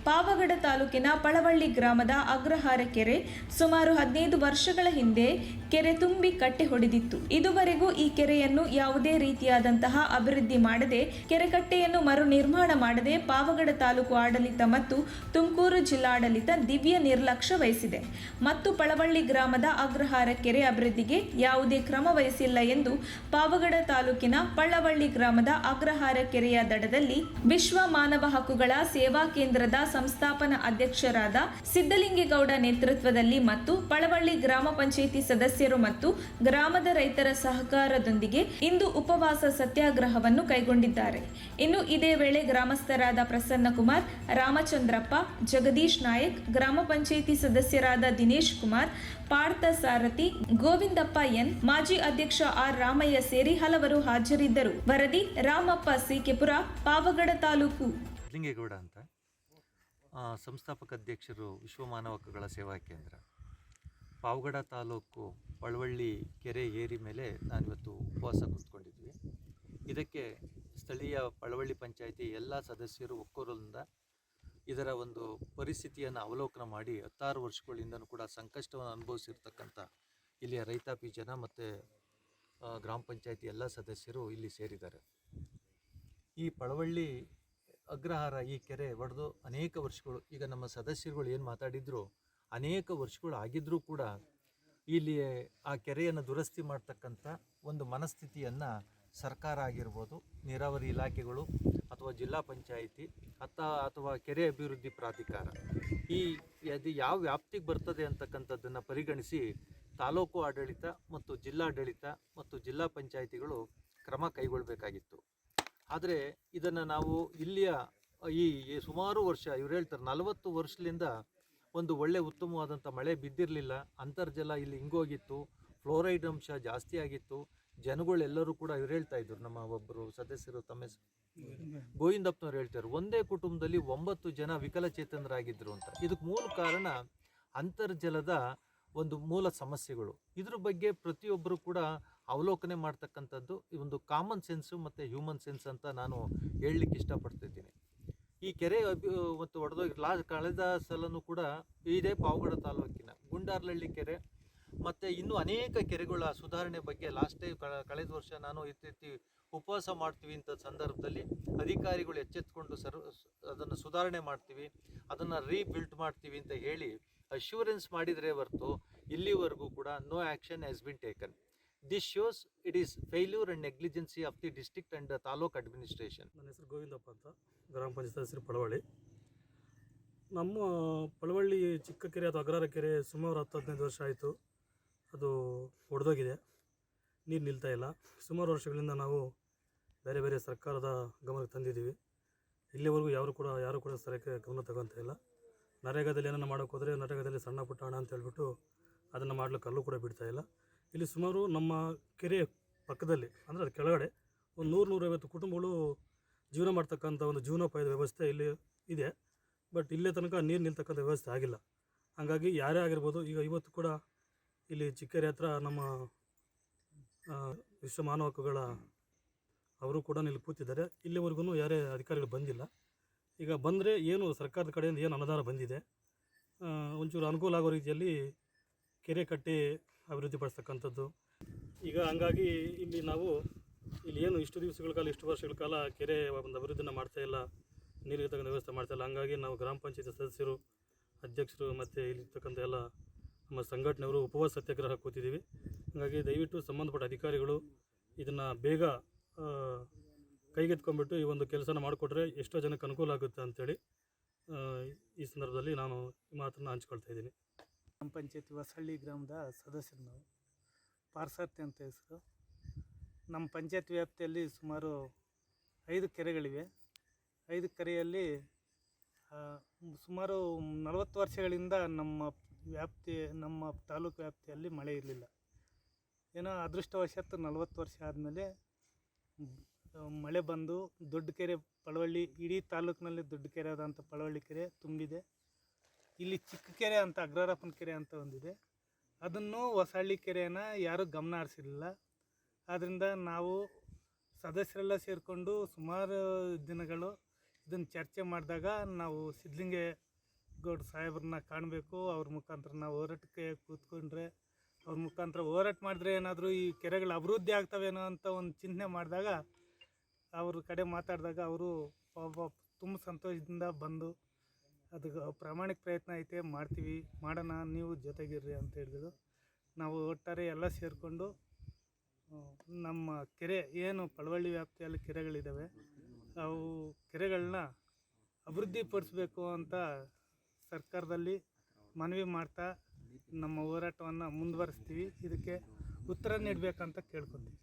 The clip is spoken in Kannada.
ಪಾವಗಡ ತಾಲೂಕಿನ ಪಳವಳ್ಳಿ ಗ್ರಾಮದ ಅಗ್ರಹಾರ ಕೆರೆ ಸುಮಾರು 15 ವರ್ಷಗಳ ಹಿಂದೆ ಕೆರೆ ತುಂಬಿ ಕಟ್ಟೆ ಹೊಡೆದಿತ್ತು. ಇದುವರೆಗೂ ಈ ಕೆರೆಯನ್ನು ಯಾವುದೇ ರೀತಿಯಾದಂತಹ ಅಭಿವೃದ್ಧಿ ಮಾಡದೆ, ಕೆರೆಕಟ್ಟೆಯನ್ನು ಮರು ನಿರ್ಮಾಣ ಮಾಡದೆ ಪಾವಗಡ ತಾಲೂಕು ಆಡಳಿತ ಮತ್ತು ತುಮಕೂರು ಜಿಲ್ಲಾಡಳಿತ ದಿವ್ಯ ನಿರ್ಲಕ್ಷ್ಯ ವಹಿಸಿದೆ ಮತ್ತು ಪಳವಳ್ಳಿ ಗ್ರಾಮದ ಅಗ್ರಹಾರ ಕೆರೆ ಅಭಿವೃದ್ಧಿಗೆ ಯಾವುದೇ ಕ್ರಮ ವಹಿಸಿಲ್ಲ ಎಂದು ಪಾವಗಡ ತಾಲೂಕಿನ ಪಳ್ಳವಳ್ಳಿ ಗ್ರಾಮದ ಅಗ್ರಹಾರ ಕೆರೆಯ ದಡದಲ್ಲಿ ವಿಶ್ವ ಮಾನವ ಹಕ್ಕುಗಳ ಸೇವಾ ಕೇಂದ್ರದ ಸಂಸ್ಥಾಪನಾ ಅಧ್ಯಕ್ಷರಾದ ಸಿದ್ದಲಿಂಗೇಗೌಡ ನೇತೃತ್ವದಲ್ಲಿ ಮತ್ತು ಪಳವಳ್ಳಿ ಗ್ರಾಮ ಪಂಚಾಯಿತಿ ಸದಸ್ಯರು ಮತ್ತು ಗ್ರಾಮದ ರೈತರ ಸಹಕಾರದೊಂದಿಗೆ ಇಂದು ಉಪವಾಸ ಸತ್ಯಾಗ್ರಹವನ್ನು ಕೈಗೊಂಡಿದ್ದಾರೆ. ಇನ್ನು ಇದೇ ವೇಳೆ ಗ್ರಾಮಸ್ಥರಾದ ಪ್ರಸನ್ನಕುಮಾರ್, ರಾಮಚಂದ್ರಪ್ಪ, ಜಗದೀಶ್ ನಾಯಕ್, ಗ್ರಾಮ ಪಂಚಾಯಿತಿ ಸದಸ್ಯರಾದ ದಿನೇಶ್ ಕುಮಾರ್, ಪಾರ್ಥ ಸಾರಥಿ, ಗೋವಿಂದಪ್ಪ ಎನ್, ಮಾಜಿ ಅಧ್ಯಕ್ಷ ಆರ್ ರಾಮಯ್ಯ ಸೇರಿ ಹಲವರು ಹಾಜರಿದ್ದರು. ವರದಿ ರಾಮಪ್ಪ ಸಿಕೆಪುರ, ಪಾವಗಡ ತಾಲೂಕು. ಸಿದ್ದಲಿಂಗೇಗೌಡ ಅಂತ ಸಂಸ್ಥಾಪಕ ಅಧ್ಯಕ್ಷರು ವಿಶ್ವ ಮಾನವ ಹಕ್ಕುಗಳ ಸೇವಾ ಕೇಂದ್ರ, ಪಾವಗಡ ತಾಲೂಕು ಪಳವಳ್ಳಿ ಕೆರೆ ಏರಿ ಮೇಲೆ ನಾನಿವತ್ತು ಉಪವಾಸ ಕೂತ್ಕೊಂಡಿದ್ವಿ. ಇದಕ್ಕೆ ಸ್ಥಳೀಯ ಪಳವಳ್ಳಿ ಪಂಚಾಯಿತಿ ಎಲ್ಲ ಸದಸ್ಯರು ಒಕ್ಕೊರಲಿಂದ ಇದರ ಒಂದು ಪರಿಸ್ಥಿತಿಯನ್ನು ಅವಲೋಕನ ಮಾಡಿ 16 ವರ್ಷಗಳಿಂದನೂ ಕೂಡ ಸಂಕಷ್ಟವನ್ನು ಅನುಭವಿಸಿರ್ತಕ್ಕಂಥ ಇಲ್ಲಿಯ ರೈತಾಪಿ ಜನ ಮತ್ತು ಗ್ರಾಮ ಪಂಚಾಯಿತಿ ಎಲ್ಲ ಸದಸ್ಯರು ಇಲ್ಲಿ ಸೇರಿದ್ದಾರೆ. ಈ ಪಳವಳ್ಳಿ ಅಗ್ರಹಾರ ಈ ಕೆರೆ ಒಡೆದು ಅನೇಕ ವರ್ಷಗಳು, ಈಗ ನಮ್ಮ ಸದಸ್ಯರುಗಳು ಏನು ಮಾತಾಡಿದ್ರು ಅನೇಕ ವರ್ಷಗಳು ಆಗಿದ್ದರೂ ಕೂಡ ಇಲ್ಲಿ ಆ ಕೆರೆಯನ್ನು ದುರಸ್ತಿ ಮಾಡ್ತಕ್ಕಂಥ ಒಂದು ಮನಸ್ಥಿತಿಯನ್ನು ಸರ್ಕಾರ ಆಗಿರ್ಬೋದು, ನೀರಾವರಿ ಇಲಾಖೆಗಳು ಅಥವಾ ಜಿಲ್ಲಾ ಪಂಚಾಯಿತಿ ಅಥವಾ ಕೆರೆ ಅಭಿವೃದ್ಧಿ ಪ್ರಾಧಿಕಾರ ಅದು ಯಾವ ವ್ಯಾಪ್ತಿಗೆ ಬರ್ತದೆ ಅಂತಕ್ಕಂಥದ್ದನ್ನು ಪರಿಗಣಿಸಿ ತಾಲೂಕು ಆಡಳಿತ ಮತ್ತು ಜಿಲ್ಲಾಡಳಿತ ಮತ್ತು ಜಿಲ್ಲಾ ಪಂಚಾಯಿತಿಗಳು ಕ್ರಮ ಕೈಗೊಳ್ಳಬೇಕಾಗಿತ್ತು. ಆದರೆ ಇದನ್ನು ನಾವು ಇಲ್ಲಿಯ ಈ ಸುಮಾರು ವರ್ಷ, ಇವ್ರು ಹೇಳ್ತಾರೆ 40 ವರ್ಷದಿಂದ ಒಂದು ಒಳ್ಳೆ ಉತ್ತಮವಾದಂಥ ಮಳೆ ಬಿದ್ದಿರಲಿಲ್ಲ, ಅಂತರ್ಜಲ ಇಲ್ಲಿ ಹಿಂಗೋಗಿತ್ತು, ಫ್ಲೋರೈಡ್ ಅಂಶ ಜಾಸ್ತಿ ಆಗಿತ್ತು. ಜನಗಳೆಲ್ಲರೂ ಕೂಡ ಇವ್ರು ಹೇಳ್ತಾ ಇದ್ರು, ನಮ್ಮ ಒಬ್ಬರು ಸದಸ್ಯರು ತಮ್ಮ ಗೋವಿಂದಪ್ಪನವ್ರು ಹೇಳ್ತಾರೆ, ಒಂದೇ ಕುಟುಂಬದಲ್ಲಿ 9 ಜನ ವಿಕಲಚೇತನರಾಗಿದ್ದರು ಅಂತ. ಇದಕ್ಕೆ ಮೂಲ ಕಾರಣ ಅಂತರ್ಜಲದ ಒಂದು ಮೂಲ ಸಮಸ್ಯೆಗಳು. ಇದ್ರ ಬಗ್ಗೆ ಪ್ರತಿಯೊಬ್ಬರು ಕೂಡ ಅವಲೋಕನೆ ಮಾಡ್ತಕ್ಕಂಥದ್ದು ಈ ಒಂದು ಕಾಮನ್ ಸೆನ್ಸು ಮತ್ತು ಹ್ಯೂಮನ್ ಸೆನ್ಸ್ ಅಂತ ನಾನು ಹೇಳಲಿಕ್ಕೆ ಇಷ್ಟಪಡ್ತಿದ್ದೀನಿ. ಈ ಕೆರೆ ಮತ್ತು ಒಡೆದೋಗಿ ಕಳೆದ ಸಲನೂ ಕೂಡ ಇದೇ ಪಾವಗಡ ತಾಲೂಕಿನ ಗುಂಡಾರ್ಲಹಳ್ಳಿ ಕೆರೆ ಮತ್ತು ಇನ್ನೂ ಅನೇಕ ಕೆರೆಗಳ ಸುಧಾರಣೆ ಬಗ್ಗೆ ಲಾಸ್ಟ್ ಟೈಮ್ ಕಳೆದ ವರ್ಷ ನಾನು ಇತ್ತೀಚೆಗೆ ಉಪವಾಸ ಮಾಡ್ತೀವಿ ಇಂಥ ಸಂದರ್ಭದಲ್ಲಿ ಅಧಿಕಾರಿಗಳು ಎಚ್ಚೆತ್ಕೊಂಡು ಅದನ್ನು ಸುಧಾರಣೆ ಮಾಡ್ತೀವಿ, ಅದನ್ನು ರೀಬಿಲ್ಟ್ ಮಾಡ್ತೀವಿ ಅಂತ ಹೇಳಿ ಅಶ್ಯೂರೆನ್ಸ್ ಮಾಡಿದರೆ ಹೊರತು ಇಲ್ಲಿವರೆಗೂ ಕೂಡ no action has been taken. This shows it is failure and negligence of the district and taluk administration. ನನ್ನ ಹೆಸರು ಗೋವಿಂದಪ್ಪ ಅಂತ, ಗ್ರಾಮ ಪಂಚಾಯತ್ ಸದಸ್ಯರು ಪಳವಳ್ಳಿ. ನಮ್ಮ ಪಳವಳ್ಳಿ ಚಿಕ್ಕ ಕೆರೆ ಅಥವಾ ಅಗ್ರಹಾರ ಕೆರೆ ಸುಮಾರು 10-15 ವರ್ಷ ಆಯಿತು ಅದು ಒಡೆದೋಗಿದೆ, ನೀರು ನಿಲ್ತಾ ಇಲ್ಲ. ಸುಮಾರು ವರ್ಷಗಳಿಂದ ನಾವು ಬೇರೆ ಬೇರೆ ಸರ್ಕಾರದ ಗಮನಕ್ಕೆ ತಂದಿದ್ದೀವಿ. ಇಲ್ಲಿವರೆಗೂ ಯಾರು ಕೂಡ ಸರಿಯಾಗಿ ಗಮನ ತಗೊತಾ ಇಲ್ಲ. ನರೇಗಾದಲ್ಲಿ ಏನನ್ನ ಮಾಡೋಕೆ ಹೋದರೆ ನರೇಗಾದಲ್ಲಿ ಸಣ್ಣ ಪುಟ್ಟ ಹಣ ಅಂತ ಹೇಳ್ಬಿಟ್ಟು ಅದನ್ನು ಮಾಡಲಿಕ್ಕೆ ಅಲ್ಲೂ ಕೂಡ ಬಿಡ್ತಾ ಇಲ್ಲ. ಇಲ್ಲಿ ಸುಮಾರು ನಮ್ಮ ಕೆರೆ ಪಕ್ಕದಲ್ಲಿ ಅಂದರೆ ಅದು ಕೆಳಗಡೆ ಒಂದು 100-150 ಕುಟುಂಬಗಳು ಜೀವನ ಮಾಡ್ತಕ್ಕಂಥ ಒಂದು ಜೀವನೋಪಾಯದ ವ್ಯವಸ್ಥೆ ಇಲ್ಲಿ ಇದೆ. ಬಟ್ ಇಲ್ಲೇ ತನಕ ನೀರು ನಿಲ್ತಕ್ಕಂಥ ವ್ಯವಸ್ಥೆ ಆಗಿಲ್ಲ. ಹಾಗಾಗಿ ಯಾರೇ ಆಗಿರ್ಬೋದು, ಈಗ ಇವತ್ತು ಕೂಡ ಇಲ್ಲಿ ಚಿಕ್ಕಕೆರೆ ಹತ್ರ ನಮ್ಮ ವಿಶ್ವ ಮಾನವ ಹಕ್ಕುಗಳ ಅವರು ಕೂಡ ಇಲ್ಲಿ ಕೂತಿದ್ದಾರೆ. ಇಲ್ಲಿವರೆಗೂ ಯಾರೇ ಅಧಿಕಾರಿಗಳು ಬಂದಿಲ್ಲ. ಈಗ ಬಂದರೆ ಏನು ಸರ್ಕಾರದ ಕಡೆಯಿಂದ ಏನು ಅನುದಾನ ಬಂದಿದೆ, ಒಂಚೂರು ಅನುಕೂಲ ಆಗೋ ರೀತಿಯಲ್ಲಿ ಕೆರೆ ಕಟ್ಟಿ ಅಭಿವೃದ್ಧಿಪಡಿಸ್ತಕ್ಕಂಥದ್ದು. ಈಗ ಹಂಗಾಗಿ ಇಲ್ಲಿ ಏನು ಇಷ್ಟು ದಿವಸಗಳ ಕಾಲ, ಇಷ್ಟು ವರ್ಷಗಳ ಕಾಲ ಕೆರೆ ಒಂದು ಅಭಿವೃದ್ಧಿನ ಮಾಡ್ತಾಯಿಲ್ಲ, ನೀರಿಗೆ ತಕ್ಕಂಥ ವ್ಯವಸ್ಥೆ ಮಾಡ್ತಾಯಿಲ್ಲ. ಹಂಗಾಗಿ ನಾವು ಗ್ರಾಮ ಪಂಚಾಯತ್ ಸದಸ್ಯರು, ಅಧ್ಯಕ್ಷರು ಮತ್ತು ಇಲ್ಲಿರ್ತಕ್ಕಂಥ ಎಲ್ಲ ನಮ್ಮ ಸಂಘಟನೆಯವರು ಉಪವಾಸ ಸತ್ಯಾಗ್ರಹ ಕೂತಿದ್ದೀವಿ. ಹಾಗಾಗಿ ದಯವಿಟ್ಟು ಸಂಬಂಧಪಟ್ಟ ಅಧಿಕಾರಿಗಳು ಇದನ್ನು ಬೇಗ ಕೈಗೆತ್ಕೊಂಡ್ಬಿಟ್ಟು ಈ ಒಂದು ಕೆಲಸನ ಮಾಡಿಕೊಟ್ರೆ ಎಷ್ಟೋ ಜನಕ್ಕೆ ಅನುಕೂಲ ಆಗುತ್ತೆ ಅಂಥೇಳಿ ಈ ಸಂದರ್ಭದಲ್ಲಿ ನಾನು ಈ ಮಾತನ್ನು ಹಂಚ್ಕೊಳ್ತಾ ಇದ್ದೀನಿ. ಗ್ರಾಮ ಪಂಚಾಯತ್ ಹೊಸಳ್ಳಿ ಗ್ರಾಮದ ಸದಸ್ಯರು ನಾವು. ಪಾರ್ಸಾರ್ಥಿ ಅಂತ ಹೆಸರು. ನಮ್ಮ ಪಂಚಾಯತ್ ವ್ಯಾಪ್ತಿಯಲ್ಲಿ ಸುಮಾರು 5 ಕೆರೆಗಳಿವೆ. 5 ಕೆರೆಯಲ್ಲಿ ಸುಮಾರು 40 ವರ್ಷಗಳಿಂದ ನಮ್ಮ ತಾಲೂಕು ವ್ಯಾಪ್ತಿಯಲ್ಲಿ ಮಳೆ ಇರಲಿಲ್ಲ. ಏನೋ ಅದೃಷ್ಟವಶಾತ್ 40 ವರ್ಷ ಆದಮೇಲೆ ಮಳೆ ಬಂದು ದೊಡ್ಡ ಕೆರೆ ಪಳವಳ್ಳಿ, ಇಡೀ ತಾಲೂಕಿನಲ್ಲಿ ದೊಡ್ಡ ಕೆರೆ ಆದಂಥ ಪಳವಳ್ಳಿ ಕೆರೆ ತುಂಬಿದೆ. ಇಲ್ಲಿ ಚಿಕ್ಕ ಕೆರೆ ಅಂತ ಅಗ್ರಹಾರಪ್ಪನ ಕೆರೆ ಅಂತ ಒಂದಿದೆ, ಅದನ್ನು ಹೊಸಳ್ಳಿ ಕೆರೆಯನ್ನು ಯಾರೂ ಗಮನ ಹರಿಸಿರಲಿಲ್ಲ. ಆದ್ದರಿಂದ ನಾವು ಸದಸ್ಯರೆಲ್ಲ ಸೇರಿಕೊಂಡು ಸುಮಾರು ದಿನಗಳು ಇದನ್ನು ಚರ್ಚೆ ಮಾಡಿದಾಗ ನಾವು ಸಿದ್ಧಲಿಂಗೇಗೌಡ ಸಾಹೇಬ್ರನ್ನ ಕಾಣಬೇಕು, ಅವ್ರ ಮುಖಾಂತರ ನಾವು ಹೋರಾಟಕ್ಕೆ ಕೂತ್ಕೊಂಡ್ರೆ, ಅವ್ರ ಮುಖಾಂತರ ಹೋರಾಟ ಮಾಡಿದ್ರೆ ಏನಾದರೂ ಈ ಕೆರೆಗಳು ಅಭಿವೃದ್ಧಿ ಆಗ್ತವೇನೋ ಅಂತ ಒಂದು ಚಿಂತನೆ ಮಾಡಿದಾಗ ಅವ್ರ ಕಡೆ ಮಾತಾಡಿದಾಗ ಅವರು ಪಾಪ ತುಂಬ ಸಂತೋಷದಿಂದ ಬಂದು ಅದಕ್ಕೆ ಪ್ರಾಮಾಣಿಕ ಪ್ರಯತ್ನ ಐತೆ, ಮಾಡ್ತೀವಿ, ಮಾಡೋಣ, ನೀವು ಜೊತೆಗಿರ್ರಿ ಅಂತ ಹೇಳಿದ್ರು. ನಾವು ಒಟ್ಟಾರೆ ಎಲ್ಲ ಸೇರಿಕೊಂಡು ನಮ್ಮ ಕೆರೆ ಏನು ಪಳವಳ್ಳಿ ವ್ಯಾಪ್ತಿಯಲ್ಲಿ ಕೆರೆಗಳಿದ್ದಾವೆ, ಅವು ಕೆರೆಗಳನ್ನ ಅಭಿವೃದ್ಧಿಪಡಿಸ್ಬೇಕು ಅಂತ ಸರ್ಕಾರದಲ್ಲಿ ಮನವಿ ಮಾಡ್ತಾ ನಮ್ಮ ಹೋರಾಟವನ್ನು ಮುಂದುವರಿಸ್ತೀವಿ. ಇದಕ್ಕೆ ಉತ್ತರ ನೀಡಬೇಕಂತ ಕೇಳ್ಕೊತೀವಿ.